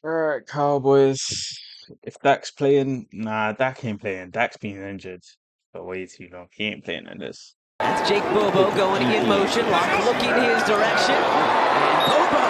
Alright, Cowboys. If Dak's playing, nah, Dak ain't playing. Dak's been injured for way too long. He ain't playing in this. That's Jake Bobo going in motion, looking his direction. And Bobo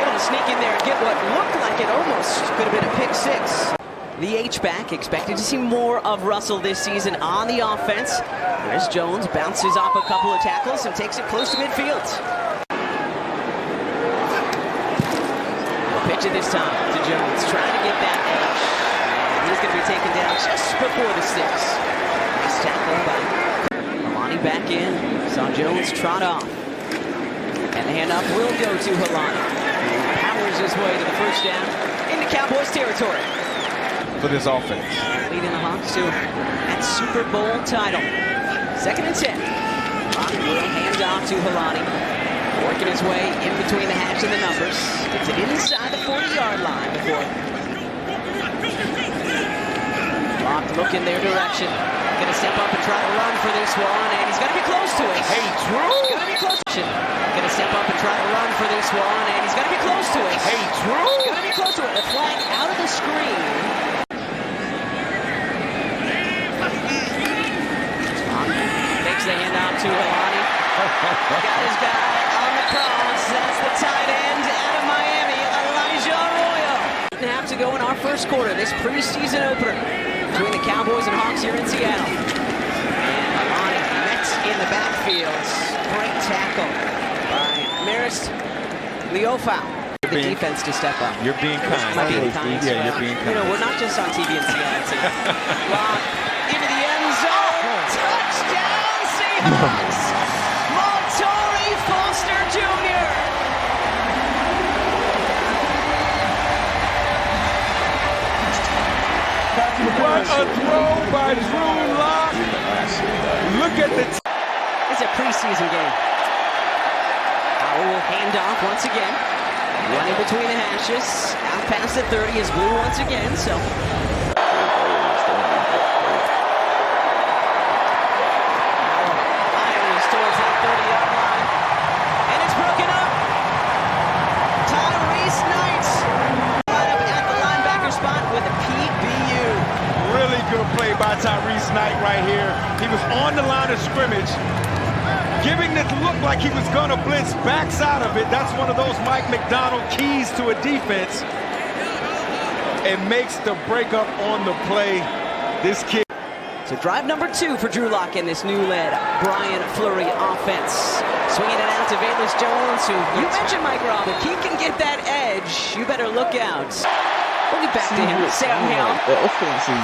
able to sneak in there and get what looked like it almost could have been a pick six. The H-back expected to see more of Russell this season on the offense. Chris Jones bounces off a couple of tackles and takes it close to midfield. Pitch it this time to Jones, trying to get that edge. And he's going to be taken down just before the six. Nice tackle by Helani back in. Saw Jones trot off. And the handoff will go to Helani. He powers his way to the first down into Cowboys territory. For this offense. Leading the Hawks to that Super Bowl title. 2nd and 10. Helani will hand off to Helani. Working his way in between the hash and the numbers. Gets it inside the 40-yard line before. Locked look in their direction. Gonna step up and try to run for this one, and he's gonna be close to it. Hey, Drew! Gonna be close. Gonna step up and try to run for this one, and he's gonna be close to it. Hey, Drew! Gonna be close to it. The flag out of the screen. Takes the handoff to Helani. Got his guy on the cross. That's the tight end out of Miami, Elijah Arroyo. Didn't have to go in our first quarter, this preseason opener between the Cowboys and Hawks here in Seattle. And Helani met in the backfield. Great tackle by Marist Leofau. The defense to step up. You're being kind. Yeah, you're being kind. You know, we're not just on TV in Seattle. Lock into the end zone. Touchdown, Seahawks! Montori Foster Jr. What a throw by Drew Lock. Look at the... It's a preseason game. Howell will hand off once again. Running between the hashes. Out past the 30 is Blue once again, so... Fires towards that 30-yard line. And it's broken up. Tyrese Knight. Right up at the linebacker spot with a PBU. Really good play by Tyrese Knight right here. He was on the line of scrimmage, giving it look like he was going to blitz, backs out of it. That's one of those Mike McDonald keys to a defense. It makes the breakup on the play. This kid. So drive number 2 for Drew Lock in this new led Brian Fleury offense. Swinging it out to Valus Jones, who you mentioned Mike Robb. If he can get that edge, you better look out. We'll get back to him. Sam Hill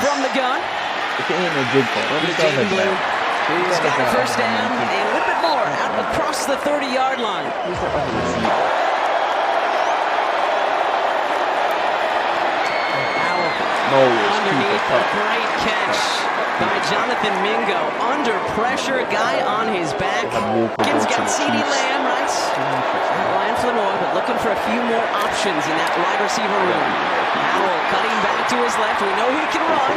from the gun. Jaden Blue, who's got the first down and a little bit more out across the 30-yard line. Underneath a great catch by Jonathan Mingo. Under pressure, guy on his back. Kins got CeeDEE Lamb, right? Ryan Flanoy, but looking for a few more options in that wide receiver room. Howell cutting back to his left. We know he can run.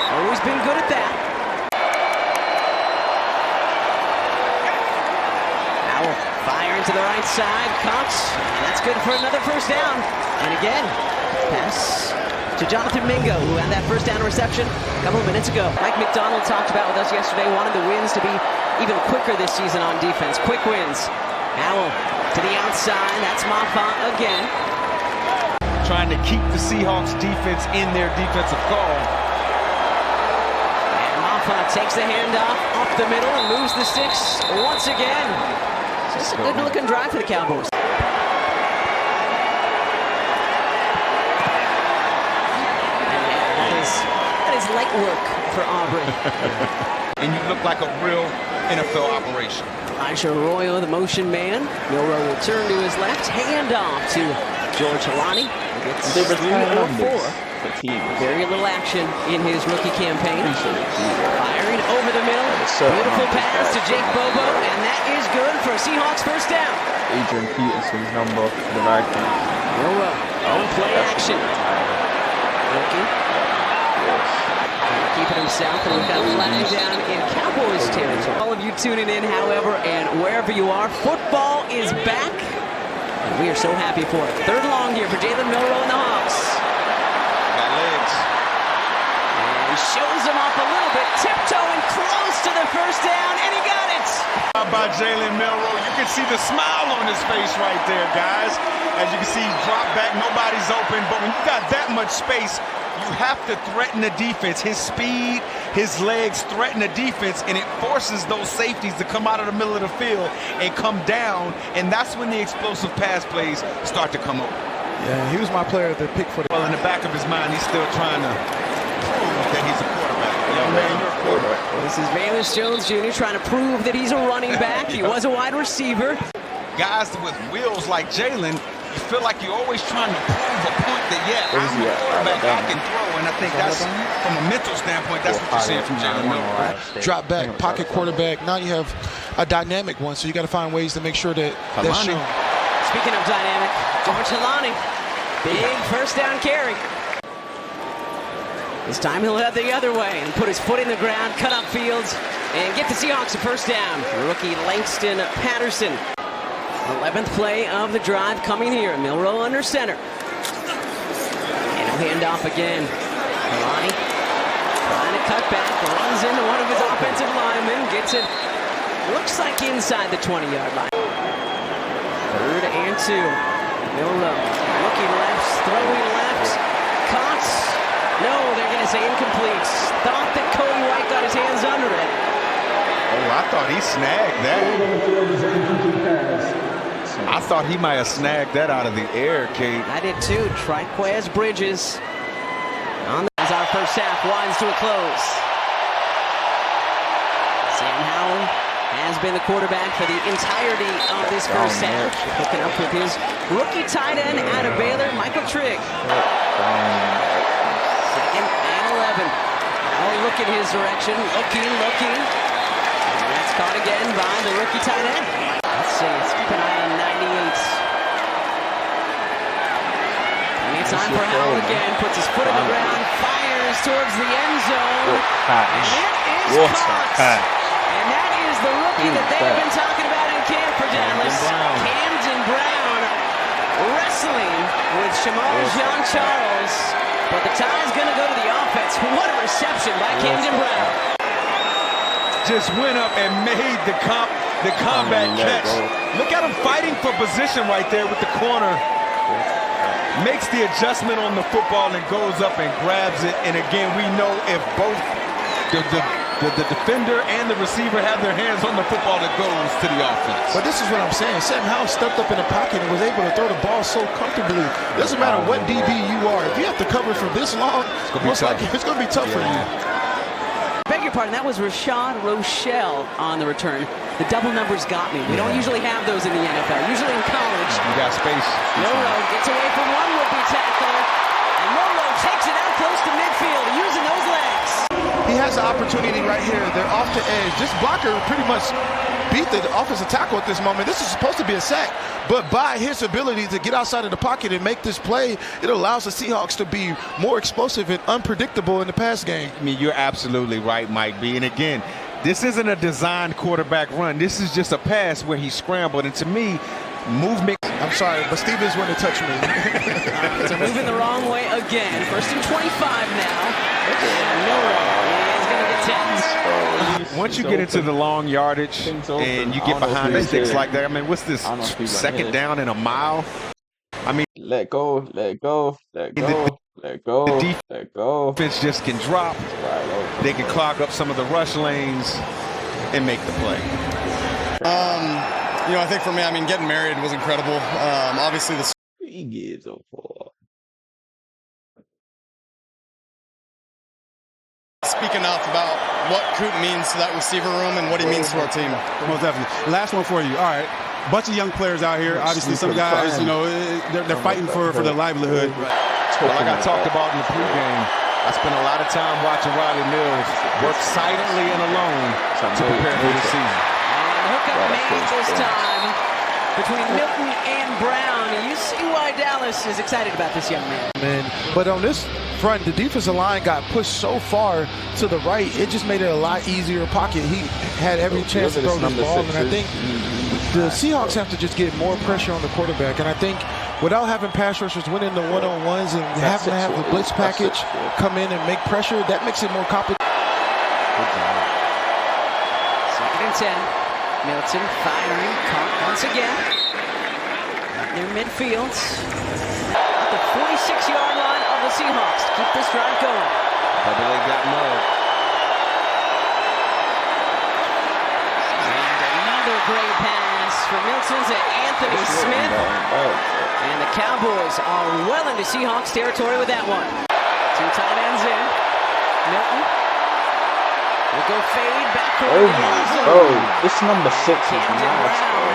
Always been good at that. Howell firing to the right side. Caught. And that's good for another first down. And again, pass to Jonathan Mingo, who had that first down reception a couple of minutes ago. Mike McDonald talked about with us yesterday, wanted the wins to be even quicker this season on defense. Quick wins. Howell to the outside. That's Maffa again. Trying to keep the Seahawks defense in their defensive call. And Maffa takes the handoff up the middle and moves the sticks once again. So this is a good-looking drive for the Cowboys. That is light work for Aubrey. And you look like a real NFL operation. Elijah Arroyo, the motion man. Milroe will turn to his left. Hand off to George Helani. Gets 3 or 4. Very little action in his rookie campaign. Firing over the middle. Beautiful pass to Jake Bobo, and that is good for a Seahawks first down. Adrian Peterson's number for the Vikings. Milroe on play action. Looking. Keeping himself, and we've got a flag down in Cowboys territory. All of you tuning in, however, and wherever you are, football is back, and we are so happy for it. 3rd long here for Jalen Milroe and the Hawks. first down, and he got it. By Jalen Milroe, you can see the smile on his face right there, guys. As you can see, drop back, nobody's open, but when you got that much space, you have to threaten the defense. His speed, his legs threaten the defense, and it forces those safeties to come out of the middle of the field and come down, and that's when the explosive pass plays start to come over. Yeah, he was my player to pick for the... Well, in the back of his mind, he's still trying to prove that he's a quarterback. Young man, you're a quarterback. This is Valus Jones Jr. trying to prove that he's a running back. He was a wide receiver. Guys with wheels like Jalen, you feel like you're always trying to prove a point that, yeah, I'm a quarterback, I can throw. And I think that's, from a mental standpoint, that's what you're seeing from Jalen Milroe. Drop back, pocket quarterback. Now you have a dynamic one, so you got to find ways to make sure that that's shown. Speaking of dynamic, George Helani, big first down carry. This time he'll head the other way and put his foot in the ground, cut up fields, and get the Seahawks a first down. Rookie Langston Patterson. 11th play of the drive coming here. Milroe under center. And he'll hand off again. Helani trying to cut back, runs into one of his offensive linemen, gets it, looks like inside the 20-yard line. 3rd and 2. Milroe looking left, throwing left, caught. No, they're going to say incomplete. Thought that Cody White got his hands under it. Oh, I thought he snagged that. I thought he might have snagged that out of the air, Kate. I did too. Triquez Bridges. As our first half winds to a close. Sam Howell has been the quarterback for the entirety of this first half. Hooking up with his rookie tight end out of Baylor, Michael Trigg. 2nd and 11. Oh, look at his direction. Looking. And that's caught again by the rookie tight end. Let's see. Let's keep an eye on 98. And it's time for Howell again. Puts his foot in the ground. Fires towards the end zone. And it is caught. And that is the rookie that they have been talking about in camp for Dallas. Camden Brown wrestling with Shamar Jean-Charles. But the tie's going to go to the offense. What a reception by Camden Brown. Just went up and made the combat catch. Look at him fighting for position right there with the corner. Makes the adjustment on the football and goes up and grabs it. And again, we know if both the defender and the receiver have their hands on the football, it goes to the offense. But this is what I'm saying. Sam Howell stepped up in the pocket and was able to throw the ball so comfortably. Doesn't matter what DB you are. If you have to cover for this long, it's going to be tough for you. Beg your pardon, that was Rashad Rochelle on the return. The double numbers got me. We don't usually have those in the NFL. Usually in college. You got space. Milroe gets away from one would-be tackler. And Milroe takes it out close to midfield using those legs. He has the opportunity right here. They're off the edge. This blocker pretty much beat the offensive tackle at this moment. This is supposed to be a sack, but by his ability to get outside of the pocket and make this play, it allows the Seahawks to be more explosive and unpredictable in the pass game. I mean, you're absolutely right, Mike B. And again, this isn't a designed quarterback run. This is just a pass where he scrambled. And to me, movement. I'm sorry, but Stevens wouldn't touch me. So moving the wrong way again. 1st and 25 now. And Milroe is going to get 10. Once you get into the long yardage and you get behind the sticks like that, I mean, what's this, 2nd down in a mile? I mean, let go. The defense just can drop. They can clog up some of the rush lanes and make the play. You know, I think for me, I mean, getting married was incredible. Obviously, the He gives a fuck. speak enough about what Coop means to that receiver room and what he means to our team. Most definitely. Last one for you. All right. Bunch of young players out here. Obviously, some guys, you know, they're fighting for their livelihood. Well, like I talked about in the pregame, I spent a lot of time watching Riley Mills work silently and alone to prepare for the season. Hookup made this time between Milton and Brown. You see why Dallas is excited about this young man. But on this front, the defensive line got pushed so far to the right, it just made it a lot easier pocket. He had every chance to throw this ball, and I think the Seahawks have to just get more pressure on the quarterback. And I think without having pass rushers winning the one-on-ones and having to have the blitz package come in and make pressure, that makes it more complicated. 10. Milton firing, caught once again. Near midfield. At the 46-yard line of the Seahawks to keep this drive going. Probably they got mud. And another great pass from Milton to Anthony Smith. And the Cowboys are well into Seahawks territory with that one. 2 tight ends in. Milton will go fade back for Oh my god, this number 6 is nice, bro.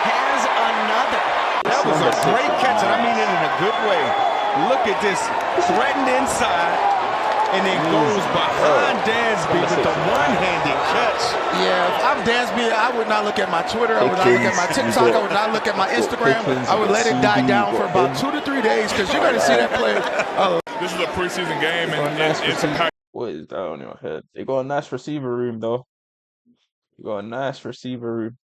Has another. That was a great catch, and I mean it in a good way. Look at this, threatened inside, and then goes behind Dansby with the one-handed catch. Yeah, if I'm Dansby, I would not look at my Twitter, I would not look at my TikTok, I would not look at my Instagram. I would let it die down for about 2 to 3 days, because you're going to see that player. This is a preseason game, and it's a pack. What is that on your head? They got a nice receiver room, though. You got a nice receiver room.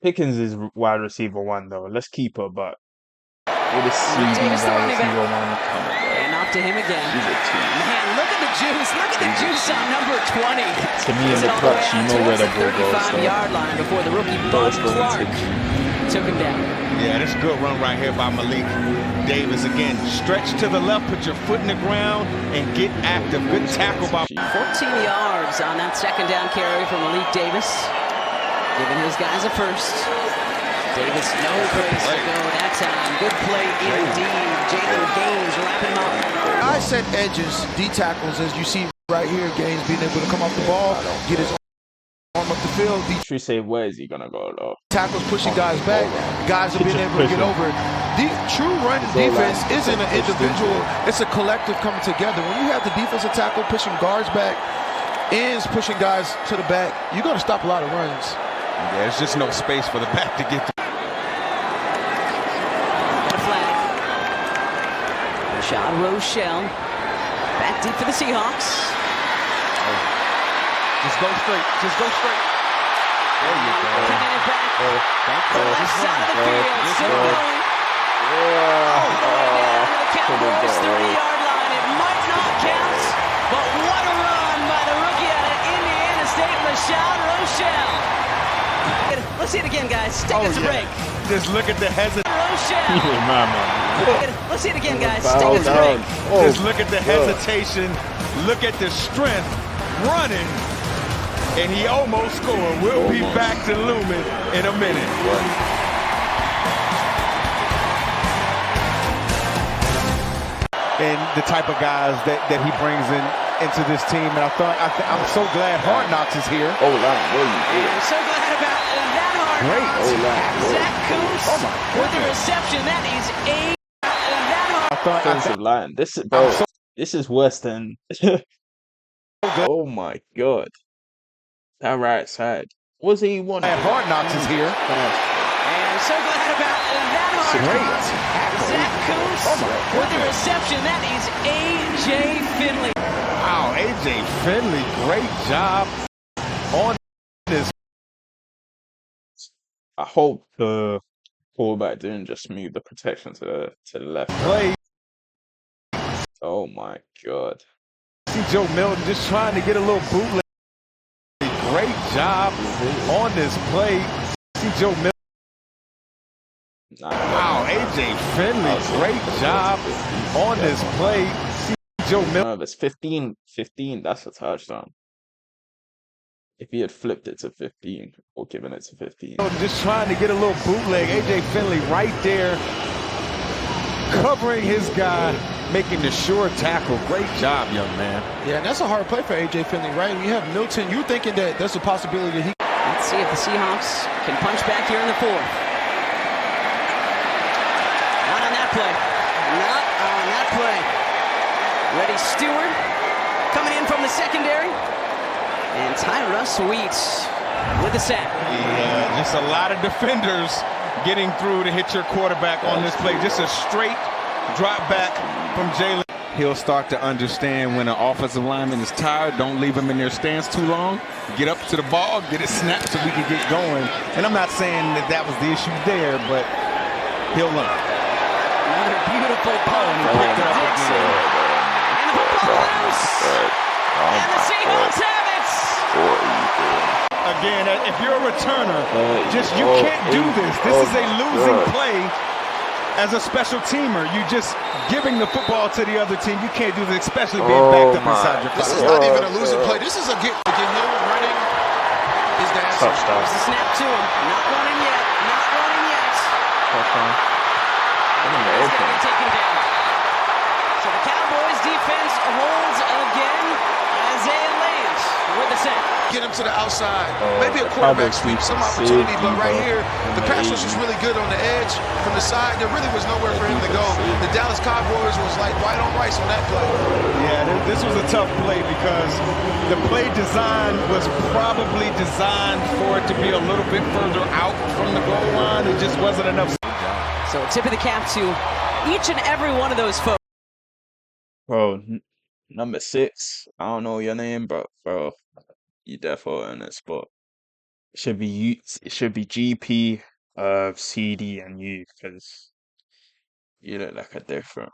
Pickens is wide receiver 1, though. Let's keep her, but with a CEEDEE wide receiver 1. And off to him again. She's a 2. Man, look at the juice. Look at the juice on number 20. To me, in the clutch, you know where the ball goes. 35-yard line before the rookie Bud Clark took him down. Yeah, this good run right here by Malik Davis. Again, stretch to the left, put your foot in the ground, and get active. Good tackle by 14 yards on that second down carry from Malik Davis. Giving his guys a first. Davis, no place to go that time. Good play indeed. Jalen Gaines wrapping him up. I said edges, D tackles, as you see right here. Gaines being able to come off the ball, get his arm up the field. D Should say, where is he gonna go, though? tackles pushing guys back. Guys are being able to get over it. The true run defense isn't an individual, it's a collective coming together. When you have the defensive tackle pushing guards back, ends pushing guys to the back, you're going to stop a lot of runs. Yeah, there's just no space for the back to get to. Rashad Rochelle back deep for the Seahawks. Just go straight. Just go straight. There you go. Kicking it back. Back to the left side of the field. Still going. All the way down to the Cowboys 30-yard line. It might not count, but what a run by the rookie out of Indiana State, Rashad Rochelle. Let's see it again, guys. Take us a break. Just look at the hesitation. Let's see it again, guys. Take us a break. Just look at the hesitation. Look at the strength. Running. And he almost scored. We'll be back to Lumen in a minute. And the type of guys that he brings into this team. And I'm so glad Hard Knocks is here. Oh, I'm so glad about that Hard Knocks. Zach Kuntz with the reception. That is offensive line. This is, bro, this is worse than. Oh my god. That right side. Was he one? Hard Knocks is here. And so glad about that Hard Knocks. Zach Kuntz with the reception. That is A.J. Finley. Wow, A.J. Finley, great job on this. I hope the fullback didn't just move the protection to the left. Play. Oh my god. See Joe Milton just trying to get a little bootleg. Great job on this play. See Joe Milton. Wow, A.J. Finley, great job on this play. See Joe Milton. No, it's 15, that's a touchdown. If he had flipped it to 15 or given it to 15. Just trying to get a little bootleg. A.J. Finley right there, covering his guy, making the sure tackle. Great job, young man. Yeah, and that's a hard play for A.J. Finley, right? When you have Milton, you're thinking that that's a possibility that he... Let's see if the Seahawks can punch back here in the fourth. Not on that play. Not on that play. Reddy Stewart coming in from the secondary. And Tyra Sweet with the sack. Yeah, just a lot of defenders getting through to hit your quarterback on this play. Just a straight drop back from Jalen. He'll start to understand when an offensive lineman is tired. Don't leave him in their stance too long. Get up to the ball, get it snapped so we can get going. And I'm not saying that was the issue there, but he'll learn. Another beautiful punt. And the football loose. And the Seahawks have it. Again, if you're a returner, you can't do this. This is a losing play as a special teamer. You just giving the football to the other team. You can't do this, especially being backed up inside your 5. This is not even a losing play. This is a get him running. Is the answer. There's the snap to him. Not running yet. Not running yet. He's going to be taken down. So the Cowboys defense holds again as they land with the sack. Get him to the outside. Maybe a quarterback sweep, some opportunity, but right here, the pass rush was really good on the edge. From the side, there really was nowhere for him to go. The Dallas Cowboys was like white on rice on that play. Yeah, this was a tough play because the play design was probably designed for it to be a little bit further out from the goal line. It just wasn't enough. So tip of the cap to each and every one of those folks. Bro, number 6. I don't know your name, but bro, you definitely in this spot. It should be you. It should be GP, CEEDEE, and you, because you look like a different.